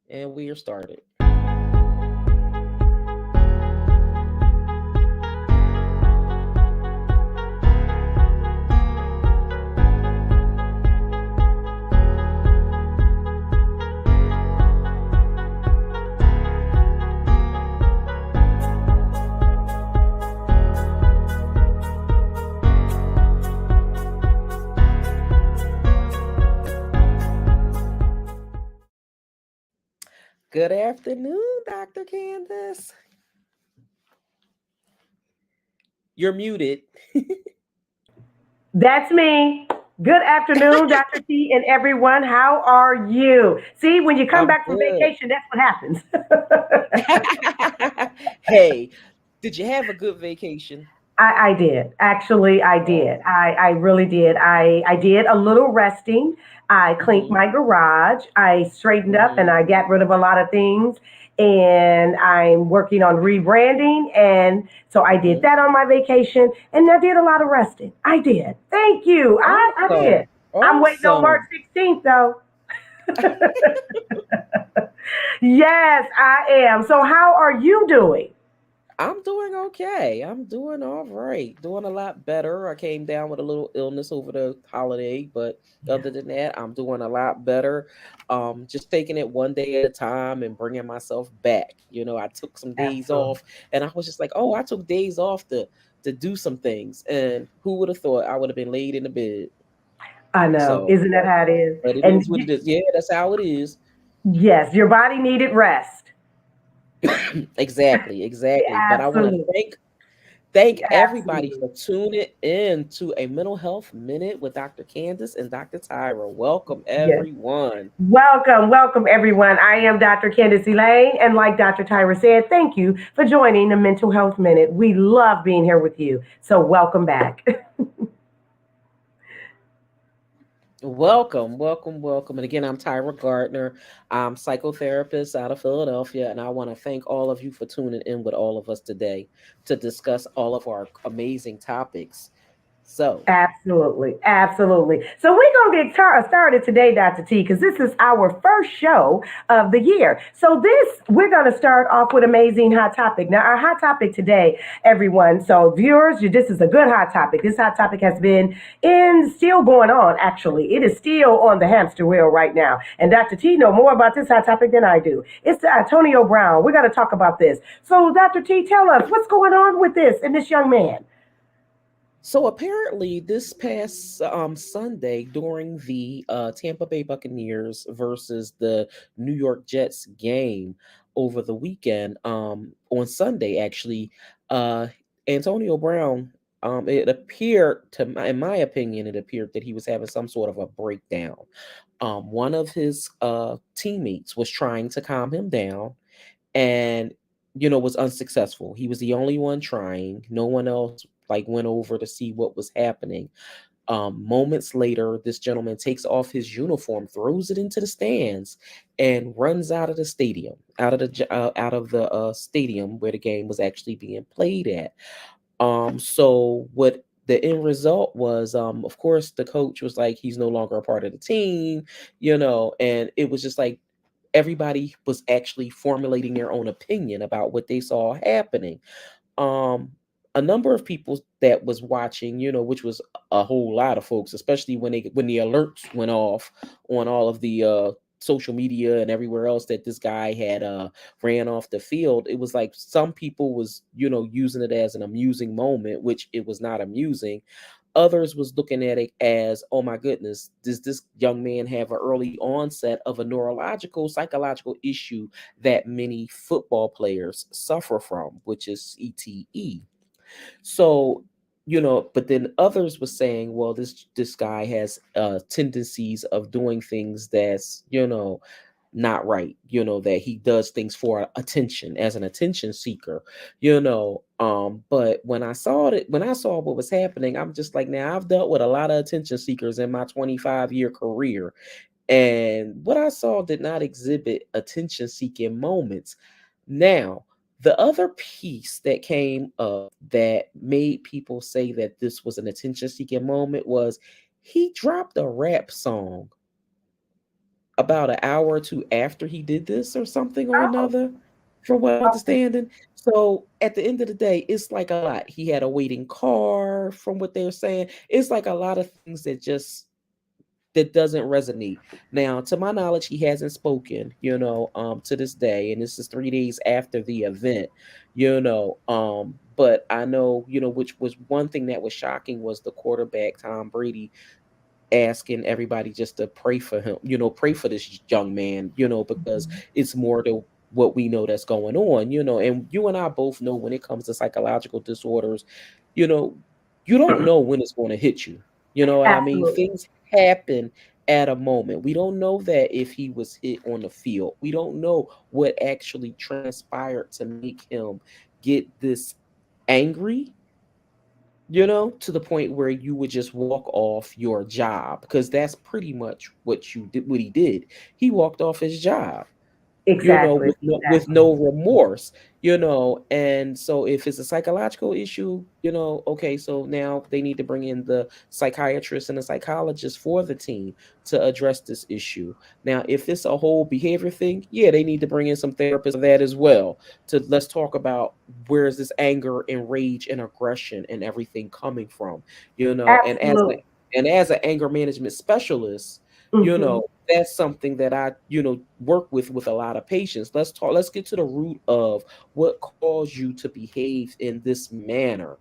And we are started. Good afternoon, Dr. Candace. You're muted. That's me. Good afternoon, Dr. T and everyone. How are you? See, when you come I'm back from good. vacation, that's what happens. Hey, did you have a good vacation? I did. Actually, I Oh. did. I really did. I did a little resting. I cleaned Hmm. my garage. I straightened up and Hmm. I got rid of a lot of things. And I'm working on rebranding. And so I did Hmm. that on my vacation. And I did a lot of resting. I did. Thank you. I did. Awesome. I'm waiting on March Awesome. 16th, though. Yes, I am. So, how are you doing? I'm doing okay. I'm doing all right. Doing a lot better. I came down with a little illness over the holiday, but Yeah, other than that, I'm doing a lot better. Just taking it one day at a time and bringing myself back. I took some days absolutely. off, and I was just like, "Oh, I took days off to do some things." And who would have thought I would have been laid in the bed? I know. So, Isn't that how it is? but it And is what it is. Yeah, that's how it is. yes, your body needed rest. Exactly, exactly. But I want to Absolutely. thank everybody Absolutely. for tuning in to a mental health minute with Dr. Candace and Dr. Tyra. Welcome, Yes. everyone. Welcome, welcome, everyone. I am Dr. Candace Elaine, and like Dr. Tyra said, thank you for joining the Mental Health Minute. We love being here with you. So, welcome back. Welcome, welcome, welcome. And again, I'm Tyra Gardner. I'm psychotherapist out of Philadelphia, and I want to thank all of you for tuning in with all of us today to discuss all of our amazing topics. So, Absolutely, absolutely. So we're gonna get started today, Dr. T, because this is our first show of the year. So we're gonna start off with amazing hot topic. Now, our hot topic today, everyone. So viewers, this is a good hot topic. This hot topic has been still going on. Actually, it is still on the hamster wheel right now. And Dr. T know more about this hot topic than I do. It's Antonio Brown. We're gonna talk about this. So, Dr. T, tell us what's going on with this and this young man. So apparently, this past Sunday during the Tampa Bay Buccaneers versus the New York Jets game over the weekend, on Sunday actually, uh, Antonio Brown. It appeared in my opinion, it appeared that he was having some sort of a breakdown. One of his teammates was trying to calm him down, and was unsuccessful. He was the only one trying. No one else like went over to see what was happening. Moments later, this gentleman takes off his uniform, throws it into the stands, and runs out of the stadium, out of the stadium where the game was actually being played at. So what the end result was, of course, the coach was like, he's no longer a part of the team, and it was just like everybody was actually formulating their own opinion about what they saw happening. Um, a number of people that was watching, which was a whole lot of folks, especially when the alerts went off on all of the social media and everywhere else that this guy had ran off the field. It was like some people was, using it as an amusing moment, which it was not amusing. Others was looking at it as, oh my goodness, does this young man have an early onset of a neurological, psychological issue that many football players suffer from, which is CTE? So, but then others were saying, well, this guy has tendencies of doing things that's, not right, that he does things for attention as an attention seeker, but when I saw what was happening, I'm just like, now I've dealt with a lot of attention seekers in my 25-year career, and what I saw did not exhibit attention seeking moments. Now, the other piece that came up that made people say that this was an attention seeking moment was he dropped a rap song about an hour or two after he did this or something or Oh, another, from what I'm okay. understanding. So at the end of the day, it's like a lot. He had a waiting car, from what they're saying. It's like a lot of things that doesn't resonate. Now, to my knowledge, he hasn't spoken, to this day, and this is 3 days after the event, But I know, which was one thing that was shocking was the quarterback Tom Brady asking everybody just to pray for him, pray for this young man, because Mhm. it's more to what we know that's going on, and you and I both know when it comes to psychological disorders, you know, you don't know when it's going to hit you. You know what I mean? Absolutely. Things happen at a moment. We don't know that if he was hit on the field. We don't know what actually transpired to make him get this angry, to the point where you would just walk off your job, because that's pretty much what he did. He walked off his job, Exactly. with no remorse, and so if it's a psychological issue, okay, so now they need to bring in the psychiatrist and the psychologist for the team to address this issue. Now, if it's a whole behavior thing, yeah, they need to bring in some therapists for that as well, to let's talk about where is this anger and rage and aggression and everything coming from, and Absolutely. as an anger management specialist, Hmm. that's something that I, work with a lot of patients. Let's get to the root of what caused you to behave in this manner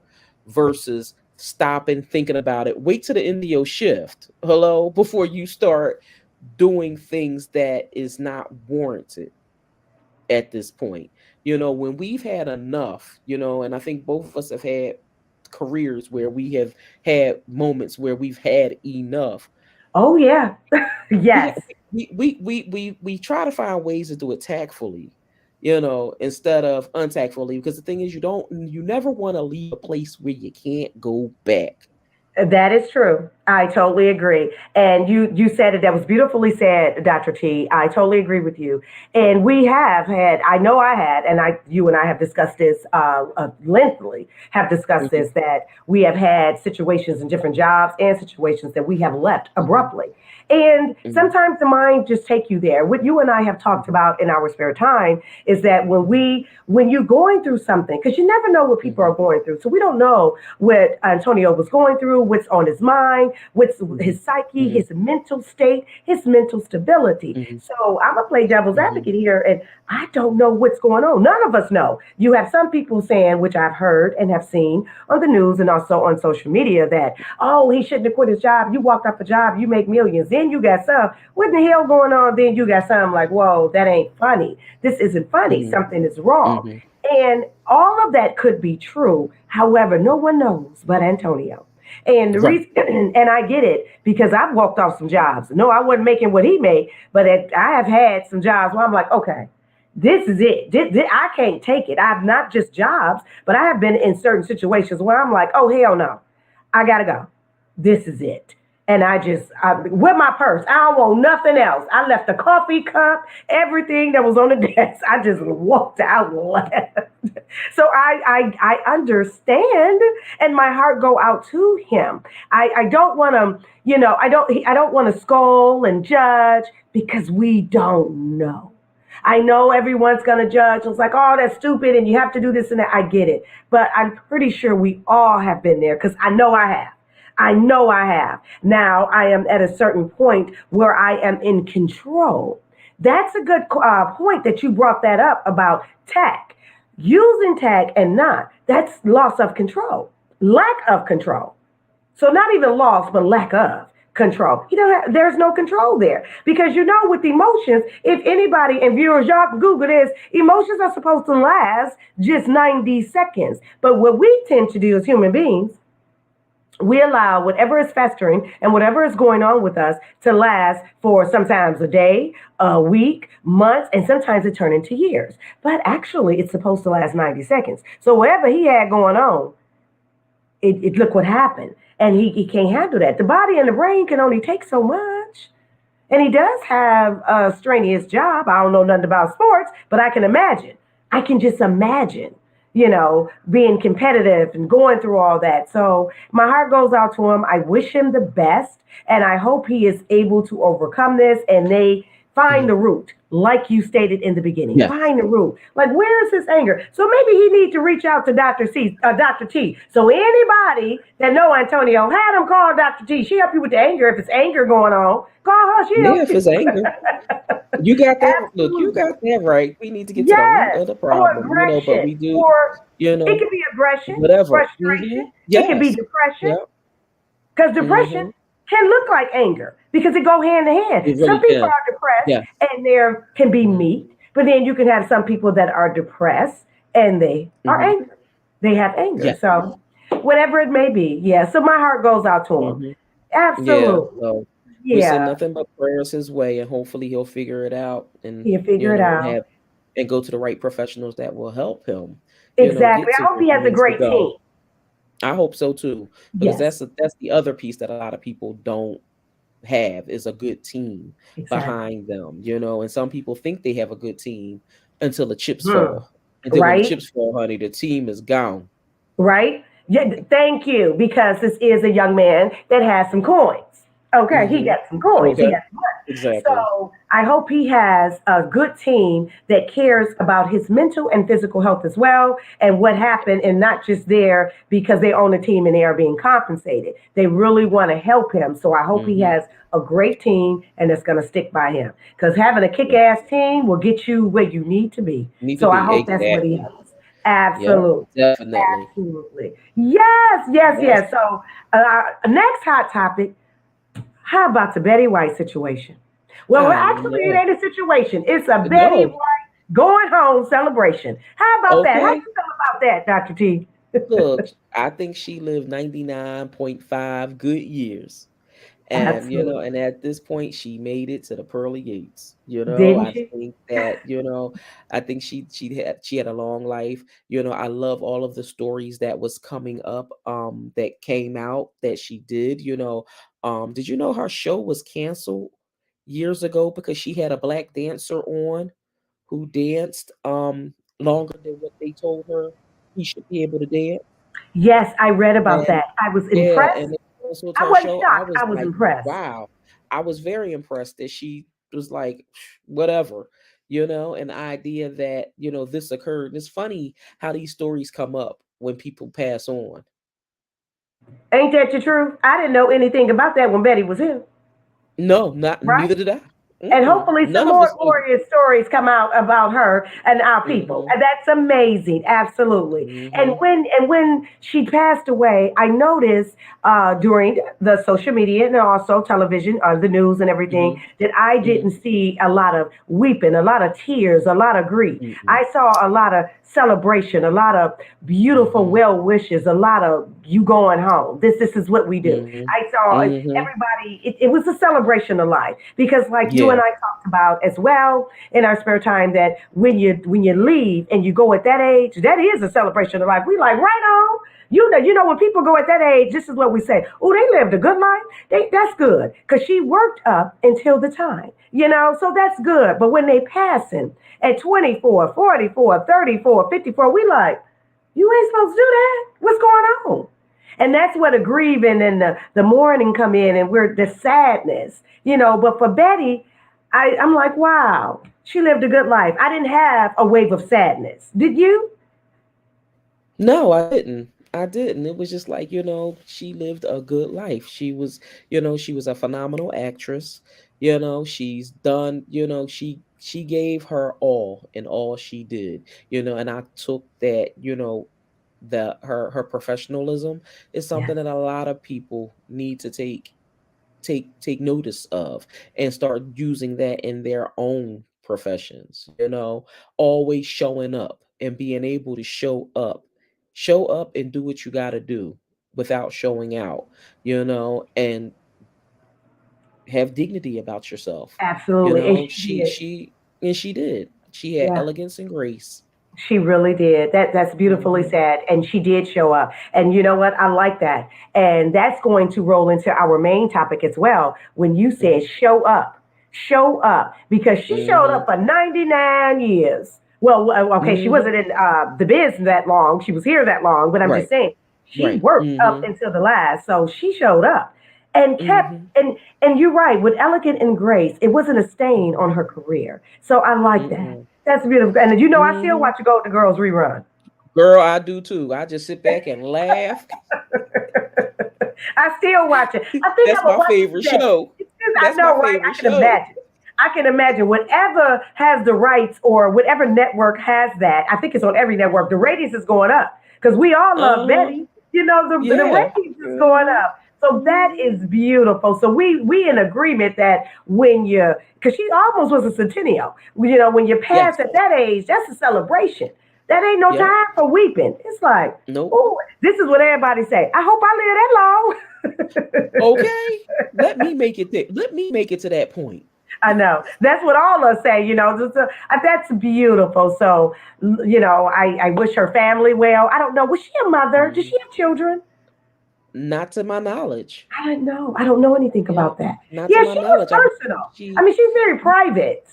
versus stopping, thinking about it. Wait till the end of your shift. Hello, before you start doing things that is not warranted at this point. When we've had enough, and I think both of us have had careers where we have had moments where we've had enough. Oh yeah. we Yes. we try to find ways to do it tactfully, instead of untactfully, because the thing is, you never want to leave a place where you can't go back. That is true. I totally agree. And you said it. That was beautifully said, Dr. T. I totally agree with you. And we have had. I know I had, and you and I have discussed this lengthily. Have discussed Mhm, this that we have had situations in different jobs and situations that we have left mhm, abruptly. And mhm, sometimes the mind just take you there. What you and I have talked mhm, about in our spare time is that mhm, when you're going through something, because you never know what people are mhm, going through. So we don't know what Antonio was going through, what's on his mind, what's mhm, his psyche, mhm, his mental state, his mental stability. mhm, So I'm gonna play devil's mhm, advocate here, and I don't know what's going on. None of us know. You have some people saying, which I've heard and have seen on the news and also on social media, that oh, he shouldn't have quit his job. You walked off a job, you make millions, then you got some. What in the hell going on? Then you got some like, whoa, that ain't funny. This isn't funny. mhm, Something is wrong. mhm. And all of that could be true. However, no one knows but Antonio. And the Right. reason, and I get it because I've walked off some jobs. No, I wasn't making what he made, but I have had some jobs where I'm like, okay, this is it. I can't take it. I've not just jobs, but I have been in certain situations where I'm like, oh, hell no, I gotta go. This is it. And with my purse, I don't want nothing else. I left the coffee cup, everything that was on the desk. I just walked out and left. So I understand, and my heart go out to him. I don't want to, I don't want to scold and judge because we don't know. I know everyone's going to judge. It's like, oh, that's stupid, and you have to do this and that. I get it. But I'm pretty sure we all have been there because I know I have. I know I have. Now I am at a certain point where I am in control. That's a good point that you brought that up about tech. Using tech and not, that's loss of control, lack of control. So not even loss, but lack of control. There's no control there because with emotions, if anybody and viewers, y'all can Google this, emotions are supposed to last just 90 seconds. But what we tend to do as human beings, we allow whatever is festering and whatever is going on with us to last for sometimes a day, a week, months, and sometimes it turns into years. But actually, it's supposed to last 90 seconds. So whatever he had going on, look what happened. And he can't handle that. The body and the brain can only take so much. And he does have a strenuous job. I don't know nothing about sports, but I can imagine. I can just imagine, being competitive and going through all that. So my heart goes out to him. I wish him the best. And I hope he is able to overcome this and they Find Mhm. the root, like you stated in the beginning. Yeah. Find the root. Like, where is his anger? So maybe he need to reach out to Dr. T. So anybody that know Antonio, had him call Dr. T. She help you with the anger. If it's anger going on, call her. She Yeah, help if you. it's anger. You got that. Look, you Absolutely. got that right. We need to get to the root Yes. of the Or problem, but aggression. we do, Or you it know, could be aggression, whatever. frustration. It could be Yes. depression. Yeah. Because depression hmm can look like anger because it go hand in hand. It Some really people can. are depressed Yeah. and there can be hmm meat, but then you can have some people that are depressed and they are hmm angry. They have anger. Yeah. So whatever it may be, yeah. So my heart goes out to him. hmm Yeah. Absolutely. So we send Yeah. nothing but prayers his way, and hopefully he'll figure it out, and He'll figure it out. go to the right professionals that will help him, Exactly. get to I hope where he he has a needs to great go. team. I hope so too, because Yes. that's the other piece that a lot of people don't have is a good team Exactly. behind them, and some people think they have a good team until the chips Hmm. fall. And then when the Right? chips fall, honey, the team is gone. Right? Yeah, thank you, because this is a young man that has some coins. Okay, he hmm got some coins. He Okay. got some money. Exactly. So I hope he has a good team that cares about his mental and physical health as well, and what happened, and not just there because they own a team and they are being compensated. They really want to help him. So I hope he hmm has a great team and that's going to stick by him. Because having a kick Yeah. ass team will get you where you need to be. Need to So I be hope that's what he exactly. has. Yep. Absolutely. Definitely. Absolutely. Yes, yes, Yes. yes. So, next hot topic, how about the Betty White situation? Well, I actually, it know. ain't a situation. It's a Betty No. White going home celebration. How about that? How Okay. you feel about that, Dr. T? Look, I think she lived 99.5 good years. And Absolutely. and at this point she made it to the pearly gates. Didn't I she? think that, I think she had a long life. I love all of the stories that was coming up, that came out that she did. Did you know her show was canceled years ago because she had a black dancer on who danced longer than what they told her he should be able to dance? Yes, I read about And that. I was yeah, impressed. and they canceled I her wasn't show. I shocked. was I was like, impressed. wow. I was very impressed that she was like, whatever, and the idea that, this occurred. And it's funny how these stories come up when people pass on. Ain't that the truth? I didn't know anything about that when Betty was here, No, not right? neither did I. And hopefully some None of more us knew. glorious stories come out about her and our people. hmm And that's amazing, absolutely. hmm And when she passed away, I noticed during the social media and also television, the news and everything, hmm that I hmm didn't see a lot of weeping, a lot of tears, a lot of grief. hmm I saw a lot of celebration, a lot of beautiful hmm well wishes, a lot of you going home. This is what we do. hmm I saw hmm everybody. It was a celebration of life because, like you and Yeah. I talked about as well in our spare time, that when you leave and you go at that age, that is a celebration of life. We like right on. You know when people go at that age, this is what we say. Oh, they lived a good life. That's good because she worked up until the time. So that's good. But when they passing at 24, 44, 34, 54, we like, you ain't supposed to do that. What's going on? And that's where the grieving and the mourning come in, and we're the sadness. But for Betty, I'm like, wow, she lived a good life. I didn't have a wave of sadness. Did you? No, I didn't. I didn't. It was just like, she lived a good life. She was a phenomenal actress. She's done, she gave her all in all she did. And I took that, her professionalism is Yes, something that a lot of people need to take notice of and start using that in their own professions. Always showing up and being able to show up and do what you got to do without showing out, and have dignity about yourself. absolutely. And she She did. she did. She had Yeah. elegance and grace. She really did. That's beautifully hmm said. And she did show up. And you know what? I like that. And that's going to roll into our main topic as well. When you said hmm show up, show up, because she showed up hmm for 99 years. Well, okay, she hmm wasn't in the biz that long. She was here that long, but I'm just Right. saying she Right. worked up until the last. So she showed up. and kept Mm-hmm. and you're right, with elegant and grace, it wasn't a stain on her career. So I like that. Mm-mm. That's beautiful. And I still Mm-hmm. watch the Golden Girls rerun. Girl, I do too. I just sit back and laugh. I still watch it. I think That's I'm gonna my watch it favorite today. show. It's just, I That's my know, right? favorite I can show. imagine. I can imagine whatever has the rights or whatever network has that. I think it's on every network. The ratings is going up because we all love Uh-huh. Betty. The Yeah. ratings is going Mhm. up. So that is Mhm. beautiful. So we in agreement that when you, because she almost was a centennial. When you pass Yes. at that age, that's a celebration. That ain't no Yep. time for weeping. It's like, Nope. oh, this is what everybody say. I hope I live that long. Okay. Let me make it let me make it to that point. I know. That's what all of us say, that's beautiful. So, I wish her family well. I don't know. Was she a mother? Did she Mhm. have children? Not to my knowledge. I don't know. I don't know anything Yep. about that. Not to Yeah, my she was knowledge. I believe personal. I she mean, she's very private.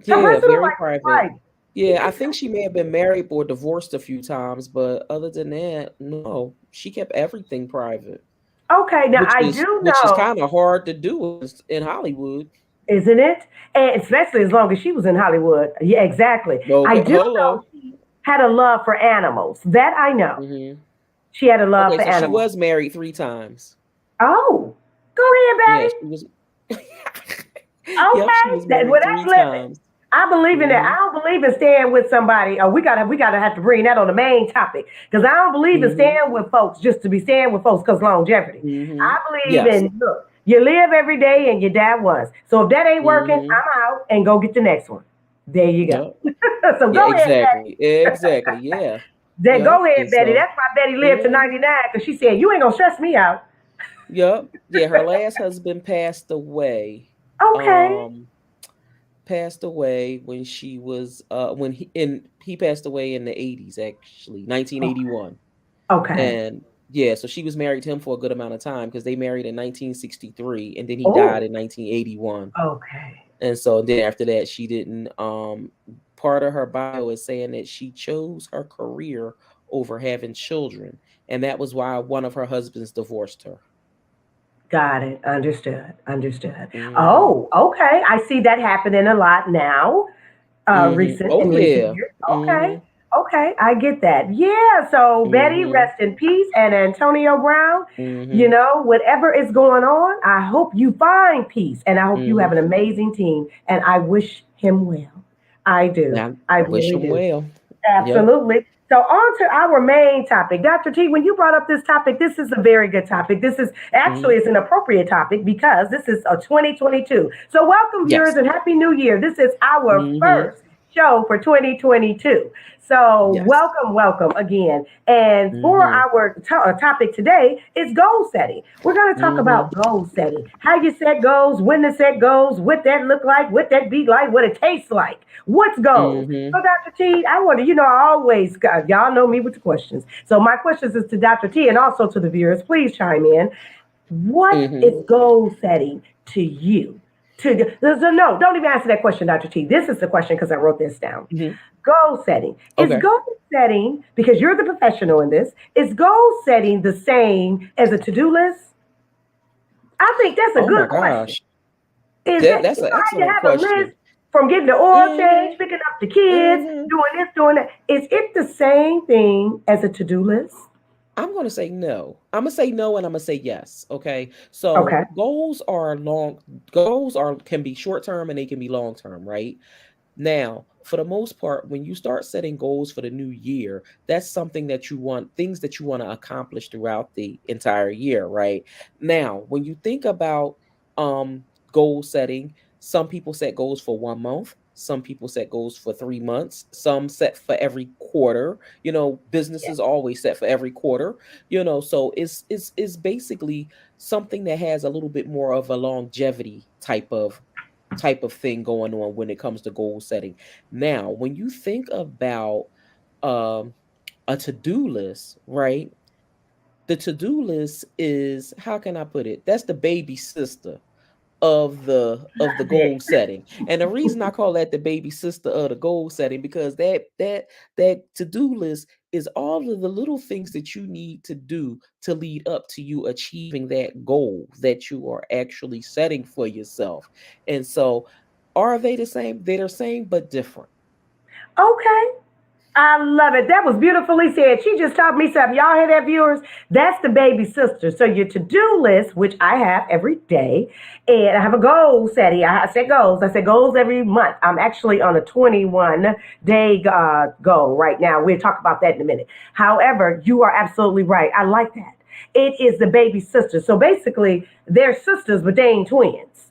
Her yeah, personal very life was private. private. Yeah, I think she may have been married or divorced a few times, but other than that, no. She kept everything private, Okay, now which I is do which is know, kind of hard to do in Hollywood. isn't it? And especially as long as she was in Hollywood. Yeah, exactly. I Okay, do know hello. she had a love for animals. That I know. Hmm. She had a love Okay, for so she animals. was married 3 times. Oh, go ahead, Yeah, Betty. she was. Yep, she Okay, was married that's three living. times. I believe in that. Hmm. I don't believe in staying with somebody. Oh, we gotta have to bring that on the main topic because I don't believe in Hmm. staying with folks just to be staying with folks because longevity. Hmm. I believe Yes. in, look, you live every day and you die once. So if that ain't working, Hmm. I'm out and go get the next one. There you go. Yep. So Yeah, go ahead, exactly. Betty. Exactly. Yeah. Go Yep. ahead, And Betty. so. That's why Betty lived to Hmm. 99 because she said you ain't gonna stress me out. Yep. Yeah, her last husband passed away. Okay. Um, passed away when she was when he passed away in the 80s, actually, Okay. 1981. Okay. And yeah, so she was married to him for a good amount of time because they married in 1963 and then he died Oh. in 1981. Okay. And so then after that she didn't part of her bio is saying that she chose her career over having children, and that was why one of her husbands divorced her. Got it. Understood. Understood. Mhm. Oh, okay. I see that happening a lot now. Mhm. Recent Oh in recent yeah. years. Okay. Mhm. Okay, I get that. Yeah. So Betty, Mhm. rest in peace, and Antonio Brown. Mhm. Whatever is going on, I hope you find peace, and I hope you have Mhm. an amazing team. And I wish him well. I do. Yeah, I wish really him do. well. Yep. Absolutely. So on to our main topic. Dr. T, when you brought up this topic, this is a very good topic. This is actually Mhm. it's an appropriate topic because this is a 2022. So welcome viewers Yes. and happy new year. This is our Mhm. first show for 2022. So Yes. welcome again. And for Mhm. our topic today is goal setting. We're going to talk about Mhm. goal setting, how you set goals, when to set goals, what that look like, what that be like, what it tastes like, what's goals. So, Mhm. Dr. T, I wonder, I always, y'all know me with the questions. So, my questions is to Dr. T and also to the viewers. Please chime in. What Mhm. is goal setting to you? No, don't even answer that question, Dr. T. This is the question because I wrote this down. Mhm. Goal setting. Is Okay. goal setting, because you're the professional in this, is goal setting the same as a to do list? I think that's a Oh my good question. gosh. Is That that, that's an how you excellent have a list question. from getting the oil change, Mhm. picking up the kids, Mhm. doing this, doing that? Is it the same thing as a to do list? I'm going to say no. I'm going to say no and I'm going to say yes, okay? So, Okay. goals are can be short term and they can be long term, right? Now, for the most part, when you start setting goals for the new year, that's something that you want, things that you want to accomplish throughout the entire year, right? Now, when you think about um goal setting, some people set goals for 1 month, some people set goals for 3 months, some set for every quarter. Businesses always set for every quarter, so it's basically something that has a little bit more of a longevity type of thing going on when it comes to goal setting. Now, when you think about um, a to-do list, right? The to-do list is, how can I put it? That's the baby sister of the goal setting. And the reason I call that the baby sister of the goal setting because that to-do list is all of the little things that you need to do to lead up to you achieving that goal that you are actually setting for yourself. And so, are they the same? They're the same, but different. Okay. I love it. That was beautifully said. She just taught me something. Y'all hear that, viewers? That's the baby sister. So your to-do list, which I have every day, and I have a goal setting. I set goals. I set goals every month. I'm actually on a 21-day goal right now. We'll talk about that in a minute. However, you are absolutely right. I like that. It is the baby sister. So basically, they're sisters, but they ain't twins.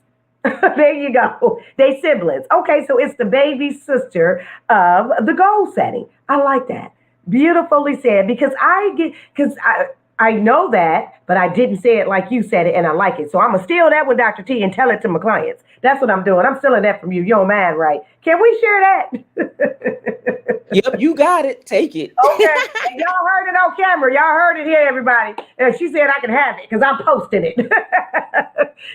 There you go. They siblings. Okay, so it's the baby sister of the goal setting. I like that. Beautifully said because I know that, but I didn't say it like you said it, and I like it. So I'm gonna steal that with Dr. T and tell it to my clients. That's what I'm doing. I'm stealing that from you. You don't mind, right? Can we share that? Yep, you got it. Take it. Okay, and y'all heard it on camera. Y'all heard it here, everybody. And she said I can have it because I'm posting it.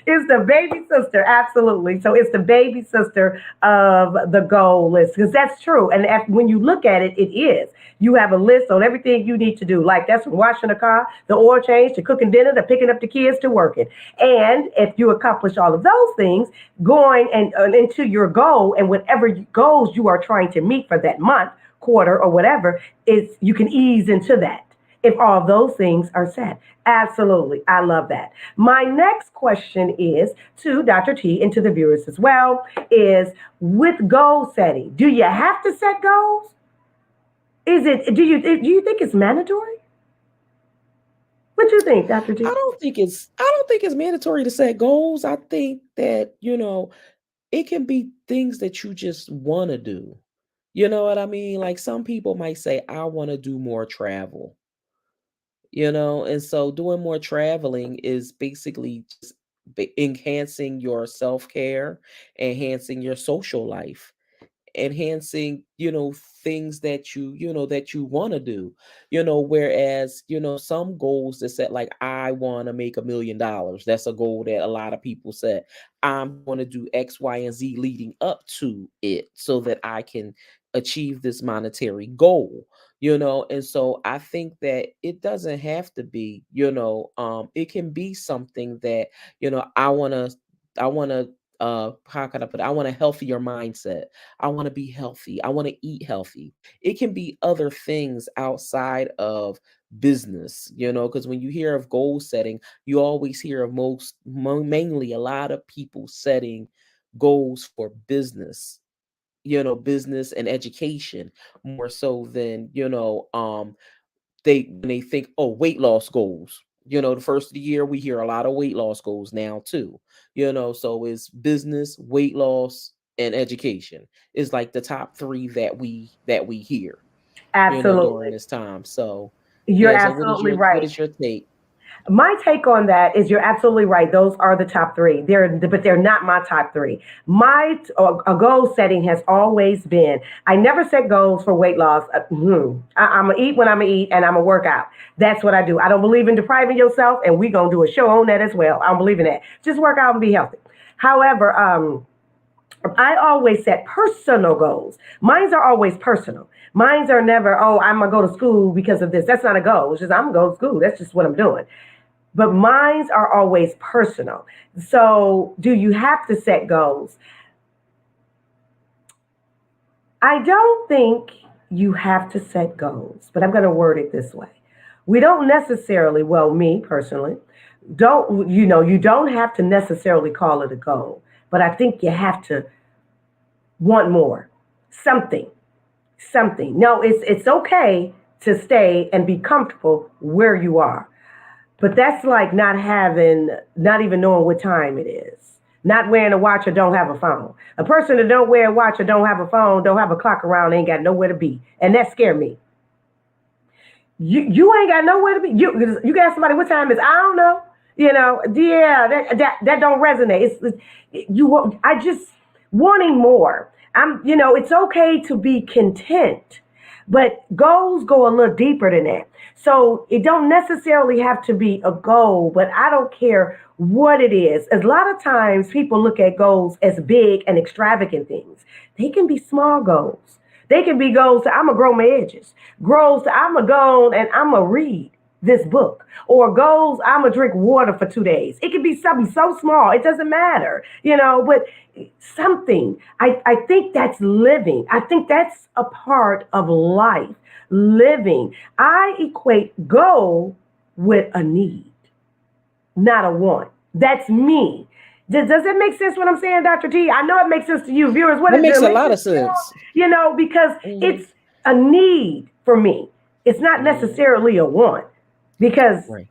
It's the baby sister, absolutely. So it's the baby sister of the goal list because that's true. And when you look at it, it is. You have a list on everything you need to do. Like that's from washing the car, the oil change, to cooking dinner, to picking up the kids, to working. And if you accomplish all of those things, going and into your goal and whatever goals you are trying to meet for that month, quarter, or whatever, is you can ease into that if all those things are set. Absolutely. I love that. My next question is to Dr. T and to the viewers as well is with goal setting, do you have to set goals? Do you think it's mandatory? What do you think, Dr. T? I don't think it's mandatory to set goals. I think that, it can be things that you just want to do. You know what I mean? Like some people might say, I want to do more travel, and so doing more traveling is basically just enhancing your self care, enhancing your social life, enhancing things that you want to do, whereas some goals that set, like, I want to make $1 million. That's a goal that a lot of people set. I'm going to do X, Y, and Z leading up to it so that I can achieve this monetary goal. And so I think that it doesn't have to be, it can be something that, I want to how can I put it? I want a healthier mindset. I want to be healthy. I want to eat healthy. It can be other things outside of business, because when you hear of goal setting, you always hear of mainly a lot of people setting goals for business, business and education more so than, when they think, oh, weight loss goals. The first of the year we hear a lot of weight loss goals now too. So it's business, weight loss, and education is like the top three that we hear, during Absolutely. this time. So You're yeah, so what is absolutely your what right. is your take? My take on that is you're absolutely right. Those are the top three. But they're not my top three. My a goal setting has always been. I never set goals for weight loss. I'm gonna eat when I'm gonna eat, and I'm gonna work out. That's what I do. I don't believe in depriving yourself, and we're gonna do a show on that as well. I don't believe in that. Just work out and be healthy. However, I always set personal goals. Mine's are always personal. Mine's are never, oh, I'm gonna go to school because of this. That's not a goal. It's just I'm gonna go to school. That's just what I'm doing. But mines are always personal. So, do you have to set goals? I don't think you have to set goals, but I'm going to word it this way. We don't necessarily, well, me personally, you don't have to necessarily call it a goal, but I think you have to want more, something, something. No, it's okay to stay and be comfortable where you are. But that's like not even knowing what time it is. Not wearing a watch or don't have a phone. A person that don't wear a watch or don't have a phone, don't have a clock around, ain't got nowhere to be. And that scare me. You ain't got nowhere to be. You got somebody, what time is? I don't know. Yeah, that don't resonate. I just wanting more. It's okay to be content, but goals go a little deeper than that. So it don't necessarily have to be a goal, but I don't care what it is. A lot of times people look at goals as big and extravagant things. They can be small goals. They can be goals to I'm gonna grow my edges, goals to I'm gonna go and I'm gonna read this book, or goals I'm gonna drink water for 2 days. It could be something so small, it doesn't matter, but something. I think that's living. I think that's a part of life, living. I equate goal with a need, not a want. That's me. Does it make sense what I'm saying, Dr. T? I know it makes sense to you, viewers. What It is it? makes It a makes lot sense of to sense. because Hmm. it's a need for me. It's not Hmm. necessarily a want because Right.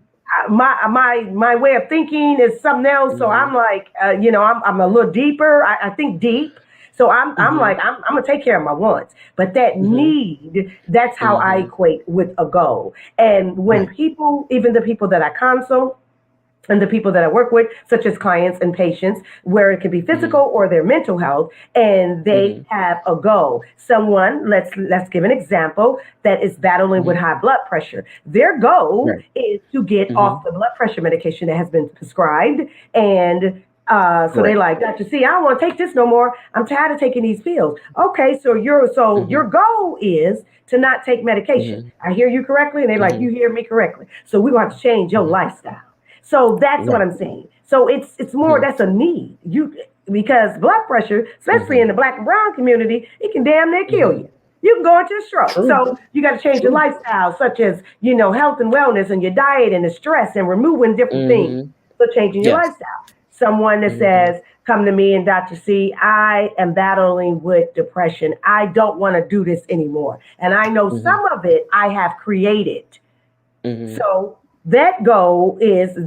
my way of thinking is something else. So Hmm. I'm like, I'm a little deeper. I think deep. So I'm Hmm. like I'm gonna take care of my wants, but that Hmm. need, that's how I Hmm. equate with a goal. And when Right. people, even the people that I consult, and the people that I work with, such as clients and patients, where it can be Hmm. physical or their mental health, and they Hmm. have a goal. Someone, let's give an example, that is battling with Hmm. high blood pressure. Their goal Right. is to get Hmm. off the blood pressure medication that has been prescribed, and so they Right. like, Dr. C, I don't want to take this no more. I'm tired of taking these pills. Okay, so your Hmm. goal is to not take medication. Hmm. I hear you correctly, and they like, Hmm. you hear me correctly. So we're going to change your Hmm. lifestyle. So that's what Right. I'm saying. So it's more, Hmm. that's a need. Because blood pressure, especially Hmm. in the black and brown community, it can damn near kill Hmm. you. You can go into a stroke. True. So you got to change your True. lifestyle, such as health and wellness, and your diet and the stress, and removing different things. Hmm. So changing your Yes. lifestyle. Someone that Hmm. says, "Come to me and Dr. C, I am battling with depression. I don't want to do this anymore, and I know Hmm. some of it I have created." Hmm. So their goal is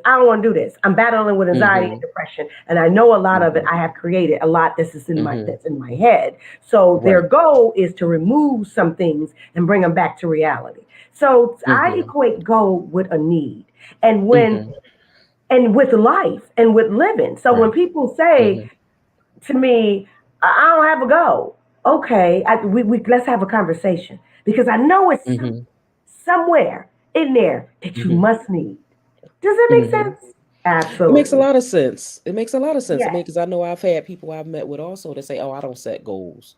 I don't want to do this. I'm battling with anxiety and Hmm. depression, and I know a lot of it Hmm. I have created. A lot this is in my Hmm. that's in my head. So their Right. goal is to remove some things and bring them back to reality. So I Hmm. equate goal with a need, and when Hmm. and with life and with living. So when Right. people say Hmm. to me, I don't have a goal. Okay, we let's have a conversation because I know it's Hmm. somewhere in there that you Hmm. must need. Does that make Hmm. sense? It makes a Absolutely. lot of sense. It makes a lot of sense. I mean, Yes. because I know I've had people I've met with also that say, "Oh, I don't set goals,"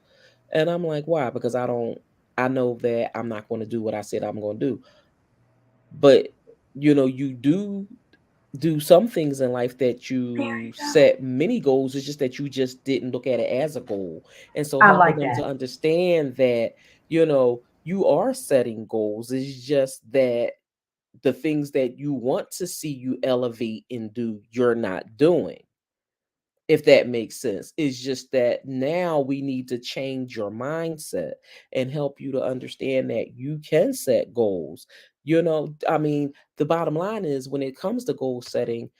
and I'm like, "Why?" Because I don't. I know that I'm not going to do what I said I'm going to do. But you do some things in life that There you you go. set many goals. It's just that you just didn't look at it as a goal, and so I helping like them to that. understand that you are setting goals. It's just that the things that you want to see you elevate and do, you're not doing, if that makes sense. It's just that now we need to change your mindset and help you to understand that you can set goals. I mean, the bottom line is when it comes to goal setting,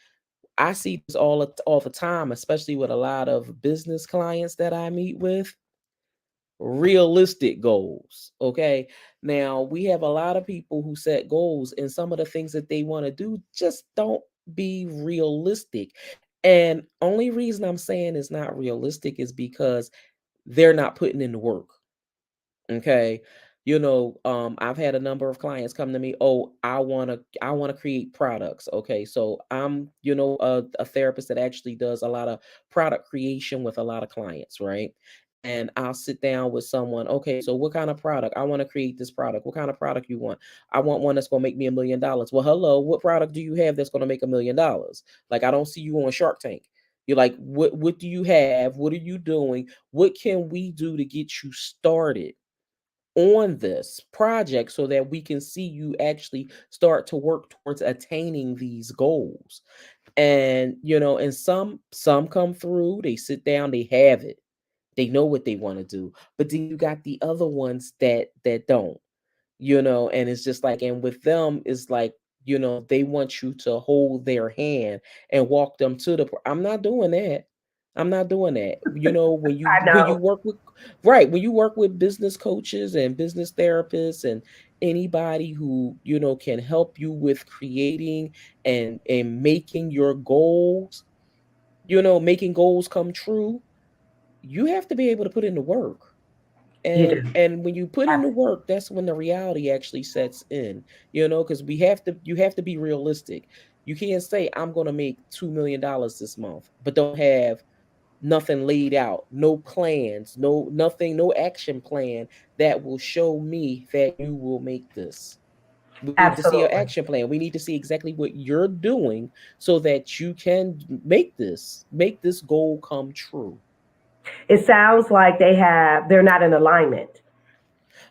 I see this all the time, especially with a lot of business clients that I meet with. Realistic goals. Okay. Now we have a lot of people who set goals, and some of the things that they want to do just don't be realistic. And only reason I'm saying it's not realistic is because they're not putting in the work. Okay. I've had a number of clients come to me, "Oh, I want to create products." Okay. So I'm, a therapist that actually does a lot of product creation with a lot of clients, right? And I'll sit down with someone, "Okay, so what kind of product? I want to create this product. What kind of product you want?" "I want one that's going to make me $1 million." "Well, hello, what product do you have that's going to make $1 million? Like, I don't see you on Shark Tank." You're like, what do you have? What are you doing? What can we do to get you started on this project so that we can see you actually start to work towards attaining these goals? And some come through, they sit down, they have it, they know what they want to do. But then you got the other ones that don't, and it's just like, and with them it's like, they want you to hold their hand and walk them to I'm not doing that. I'm not doing that. I When you know. work with, right, when you work with business coaches and business therapists and anybody who can help you with creating and making your goals, making goals come true, you have to be able to put in the work. You and do. and when you put in the Absolutely. work, that's when the reality actually sets in. Because you have to be realistic. You can't say I'm going to make $2 million this month but don't have nothing laid out, no plans, nothing, no action plan that will show me that you will make this. We need to see an Absolutely. action plan. We need to see exactly what you're doing so that you can make this goal come true. It sounds like they're not in alignment.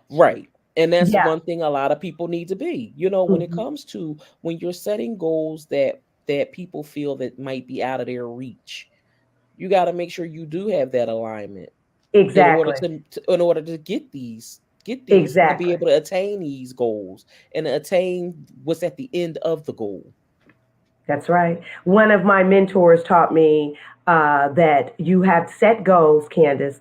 Right. And that's Yeah. one thing a lot of people need to be. When it Mhm. comes to when you're setting goals that people feel that might be out of their reach, you got to make sure you do have that alignment Exactly. in order to get these to be Exactly. able to attain these goals and attain what's at the end of the goal. That's right. One of my mentors taught me that you have set goals, Candace,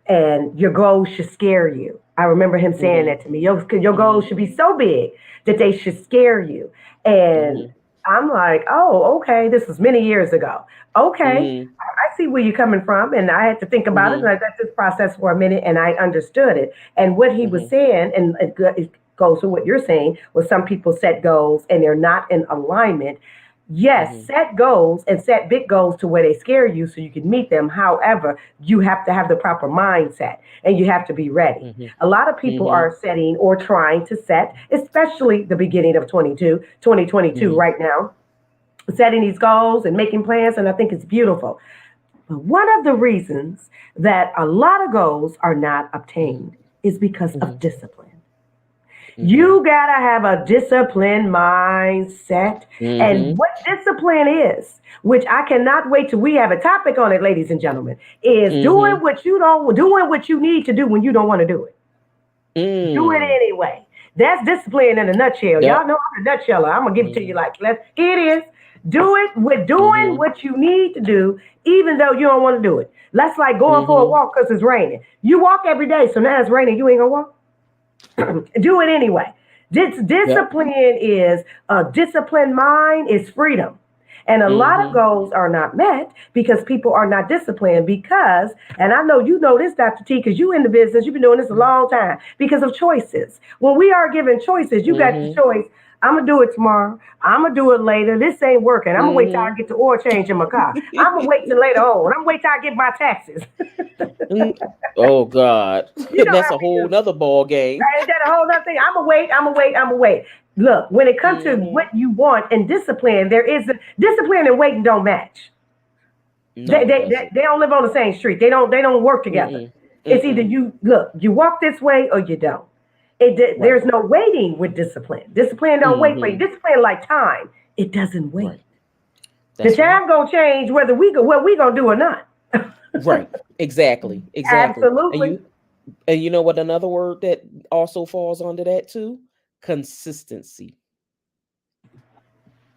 and your goals should scare you. I remember him saying Mhm. that to me. Your goals Mhm. should be so big that they should scare you. And Mhm. I'm like, oh, okay. This was many years ago. Okay, Mhm. I see where you're coming from. And I had to think about it, and Mhm. I let this process for a minute, and I understood it. And what he was Mhm. saying, and it goes to what you're saying, was some people set goals and they're not in alignment. Yes, Mhm. set goals and set big goals to where they scare you so you can meet them. However, you have to have the proper mindset and you have to be ready. Mhm. A lot of people Mhm. are setting or trying to set, especially the beginning of 2022 Mhm. right now, setting these goals and making plans, and I think it's beautiful. But one of the reasons that a lot of goals are not obtained is because of Mhm. discipline. Mhm. You gotta have a disciplined mindset. And Mhm. what discipline is, which I cannot wait till we have a topic on it, ladies and gentlemen, is Mhm. doing what you need to do when you don't want to do it. Do it Mm. anyway. That's discipline in a nutshell. Y'all Yep. know I'm a nutsheller. I'm gonna give it to you Mhm. like here it is. Do it with doing Mhm. what you need to do, even though you don't want to do it. That's like going for a Mhm. walk because it's raining. You walk every day, so now it's raining. You ain't gonna walk. Do it anyway. Yep. Discipline is a disciplined mind is freedom. And a lot of Mhm. goals are not met because people are not disciplined because, and I know you know this, Dr. T, because you in the business, you've been doing this a long time, because of choices. When we are given choices, you got the Mhm. choice. I'm gonna do it tomorrow. I'm gonna do it later. This ain't working. I'm gonna wait till I Mhm. get the oil change in my car. I'm gonna wait till later on. I'm gonna wait till I get my taxes. Mm. Oh God, You know that's how a we whole do. nother ball game. Ain't that a whole other thing? I'm gonna wait. I'm gonna wait. I'm gonna wait. Look, when it comes to what Mhm. you want and discipline, there is discipline and waiting don't match. They, No, it they, they, doesn't. they don't live on the same street. They don't work together. Mm-mm. It's either Mm-mm. you walk this way or you don't. Right. There's no waiting with discipline. Discipline don't wait for you. Mhm. Discipline like time. It doesn't wait. Right. The That's right. time gonna change whether what we gonna do or not. Right. Exactly. Exactly. And Absolutely. you know what another word that also falls under that too? Consistency. You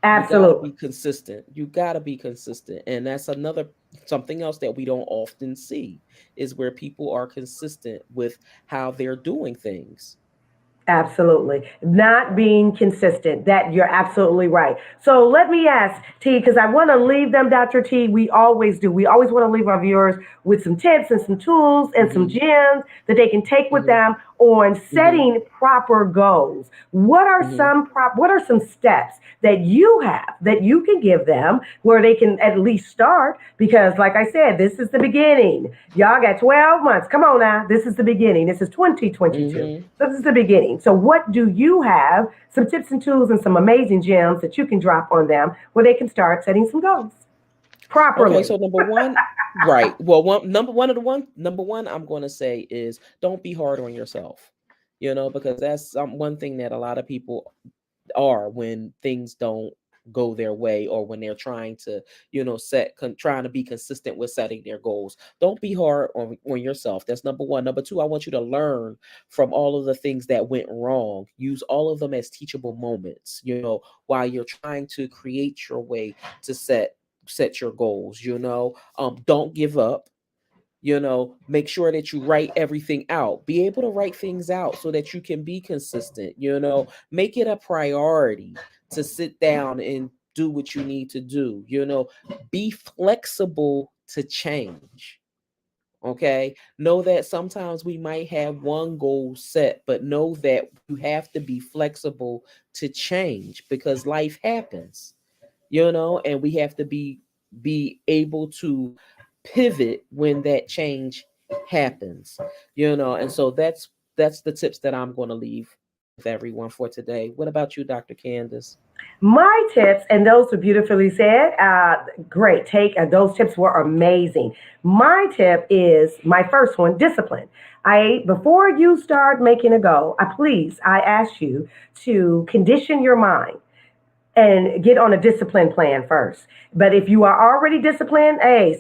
got to Absolutely. be consistent. You got to be consistent. And that's another something else that we don't often see is where people are consistent with how they're doing things. Absolutely. Not being consistent. That you're absolutely right. So let me ask T, because I want to leave them, Dr. T. We always do. We always want to leave our viewers with some tips and some tools and some Mhm. gems that they can take with Mhm. them on Mhm. setting proper goals. Mhm. What are some steps that you have that you can give them where they can at least start? Because like I said, this is the beginning. Y'all got 12 months. Come on now. This is the beginning. This is 2022. Mhm. So this is the beginning. So what do you have? Some tips and tools and some amazing gems that you can drop on them where they can start setting some goals Okay, properly. so number one, right. Well, number one I'm going to say is don't be hard on yourself. Because that's one thing that a lot of people are when things don't go their way or when they're trying to trying to be consistent with setting their goals. Don't be hard on yourself. That's number one. Number two, I want you to learn from all of the things that went wrong. Use all of them as teachable moments, while you're trying to create your way to set your goals. Don't give up. Make sure that you write everything out. Be able to write things out so that you can be consistent. Make it a priority to sit down and do what you need to do. Be flexible to change. Okay, know that sometimes we might have one goal set, but know that you have to be flexible to change because life happens. And we have to be able to pivot when that change happens, and so that's the tips that I'm going to leave with everyone for today. What about you, Dr. Candace? My tips, and those were beautifully said. Great take. Those tips were amazing. My tip is my first one: discipline. Before you start making a goal, I ask you to condition your mind and get on a discipline plan first. But if you are already disciplined, hey,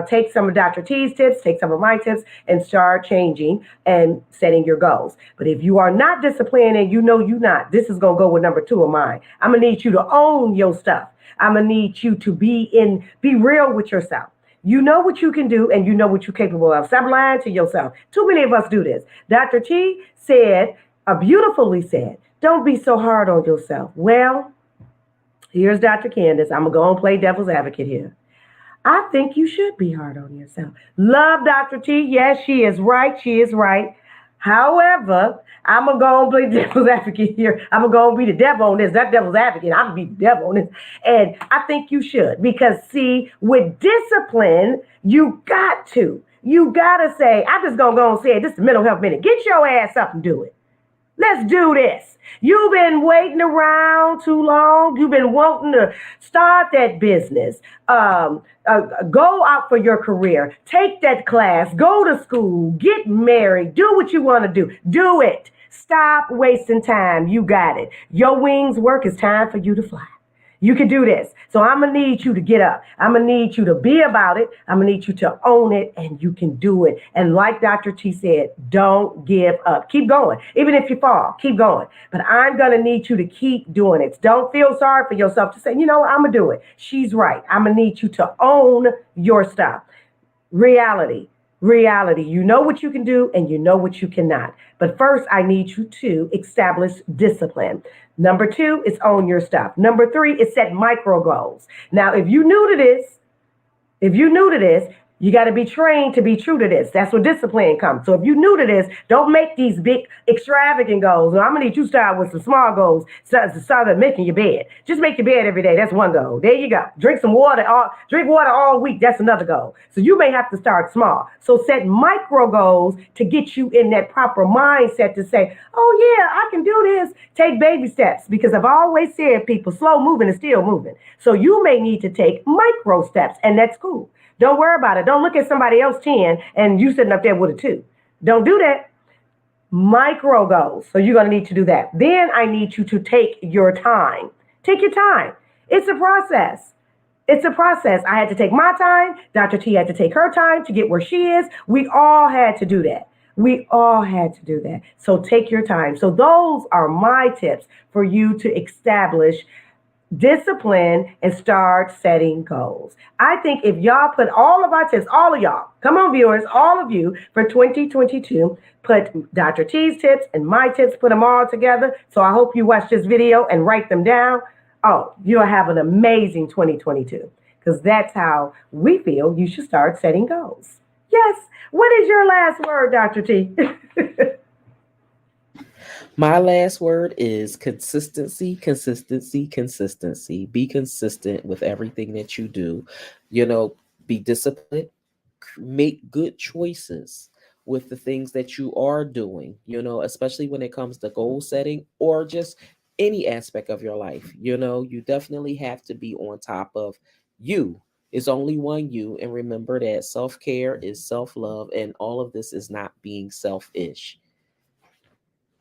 take some of Dr. T's tips, take some of my tips, and start changing and setting your goals. But if you are not disciplined and you know you're not, this is gonna go with number two of mine. I'm gonna need you to own your stuff. I'm gonna need you to be real with yourself. You know what you can do and you know what you're capable of. Stop lying to yourself. Too many of us do this. Dr. T said, beautifully said, don't be so hard on yourself. Well, here's Dr. Candace. I'm going to go and play devil's advocate here. I think you should be hard on yourself. Love Dr. T. Yes, she is right. She is right. However, I'm going to go and play devil's advocate here. I'm going to go and be the devil on this. That devil's advocate. I'm going to be the devil on this. And I think you should. Because, see, with discipline, you got to. You got to say, I'm just going to go and say it. This is Mental Health Minute. Get your ass up and do it. Let's do this. You've been waiting around too long. You've been wanting to start that business. Go out for your career. Take that class. Go to school. Get married. Do what you want to do. Do it. Stop wasting time. You got it. Your wings work. It's time for you to fly. You can do this. So I'm going to need you to get up. I'm going to need you to be about it. I'm going to need you to own it, and you can do it. And like Dr. T said, don't give up. Keep going. Even if you fall, keep going. But I'm going to need you to keep doing it. Don't feel sorry for yourself to say, you know what, I'm going to do it. She's right. I'm going to need you to own your stuff. Reality. You know what you can do and you know what you cannot. But first, I need you to establish discipline. Number two is own your stuff. Number three is set micro goals. Now, if you're new to this, you got to be trained to be true to this. That's where discipline comes. So if you're new to this, don't make these big extravagant goals. I'm going to need you to start with some small goals. Start making your bed. Just make your bed every day. That's one goal. There you go. Drink water all week. That's another goal. So you may have to start small. So set micro goals to get you in that proper mindset to say, oh yeah, I can do this. Take baby steps, because I've always said, people, slow moving is still moving. So you may need to take micro steps, and that's cool. Don't worry about it. Don't look at somebody else 10 and you sitting up there with a 2. Don't do that. Micro goals. So you're going to need to do that. Then I need you to take your time. Take your time. It's a process. I had to take my time. Dr. T had to take her time to get where she is. We all had to do that. So take your time. So those are my tips for you to establish discipline and start setting goals. I think if y'all put all of our tips, all of y'all, come on viewers, all of you for 2022, put Dr. T's tips and my tips, put them all together. So I hope you watch this video and write them down. Oh, you'll have an amazing 2022, because that's how we feel you should start setting goals. Yes. What is your last word, Dr. T? My last word is consistency. Be consistent with everything that you do. Be disciplined, make good choices with the things that you are doing, especially when it comes to goal setting or just any aspect of your life. You definitely have to be on top of you. It's only one you. And remember that self-care is self-love, and all of this is not being selfish.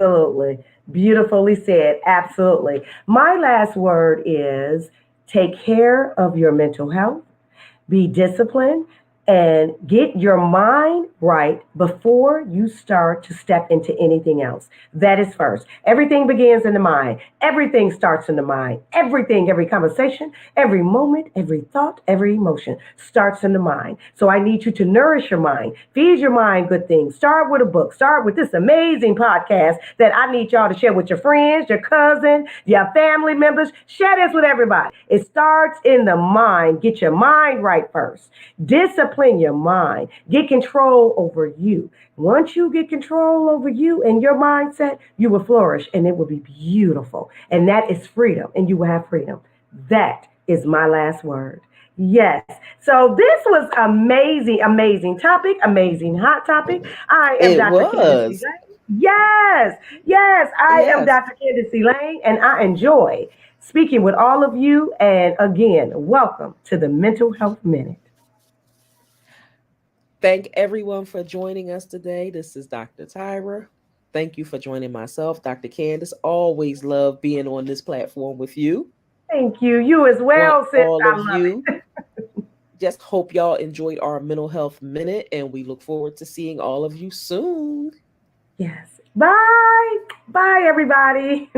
Absolutely. Beautifully said. Absolutely. My last word is take care of your mental health, be disciplined, and get your mind right before you start to step into anything else. That is first. Everything begins in the mind. Everything starts in the mind. Every conversation, every moment, every thought, every emotion starts in the mind. So I need you to nourish your mind, feed your mind good things. Start with a book. Start with this amazing podcast that I need y'all to share with your friends, your cousin, your family members. Share this with everybody. It starts in the mind. Get your mind right first. Discipline your mind. Get control over you. Once you get control over you and your mindset, you will flourish and it will be beautiful. And that is freedom, and you will have freedom. That is my last word. Yes. So this was amazing, amazing topic, amazing hot topic. I am It Dr. Candace was. Elaine. Yes, yes, I am Yes. Dr. Candace Elaine, and I enjoy speaking with all of you. And again, welcome to the Mental Health Minute. Thank everyone for joining us today. This is Dr. Tyra. Thank you for joining myself, Dr. Candace. Always love being on this platform with you. Thank you. You as Want well, sis. all I of love you. it. Just hope y'all enjoyed our mental health minute, and we look forward to seeing all of you soon. Yes. Bye. Bye, everybody.